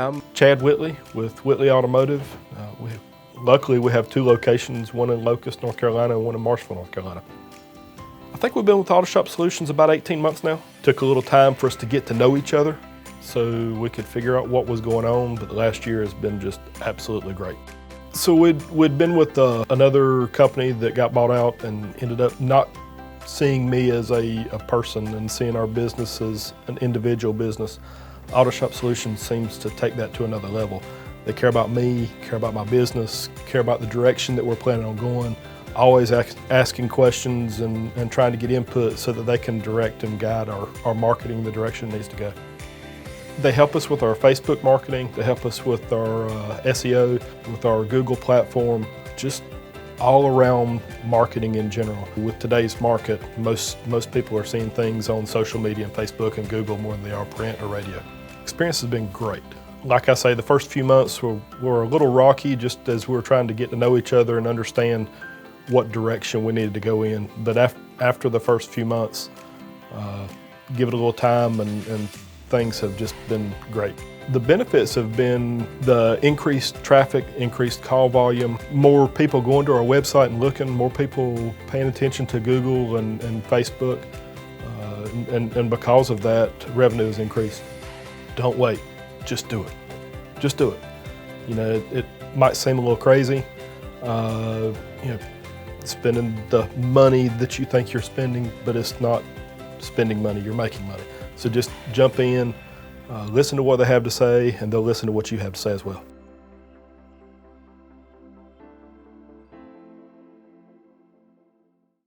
I'm Chad Whitley with Whitley Automotive. Luckily, we have 2 locations, one in Locust, North Carolina, and one in Marshall, North Carolina. I think we've been with Autoshop Solutions about 18 months now. Took a little time for us to get to know each other so we could figure out what was going on, but the last year has been just absolutely great. So we'd been with another company that got bought out and ended up not seeing me as a person and seeing our business as an individual business. Autoshop Solutions seems to take that to another level. They care about me, care about my business, care about the direction that we're planning on going, always asking questions and trying to get input so that they can direct and guide our marketing the direction it needs to go. They help us with our Facebook marketing, they help us with our SEO, with our Google platform, just all around marketing in general. With today's market, most people are seeing things on social media and Facebook and Google more than they are print or radio. Experience has been great. Like I say, the first few months were a little rocky just as we were trying to get to know each other and understand what direction we needed to go in. But after the first few months, give it a little time and things have just been great. The benefits have been the increased traffic, increased call volume, more people going to our website and looking, more people paying attention to Google and Facebook, and because of that, revenue has increased. Don't wait, just do it. Just do it. You know, it might seem a little crazy, spending the money that you think you're spending, but it's not spending money, you're making money. So just jump in, listen to what they have to say, and they'll listen to what you have to say as well.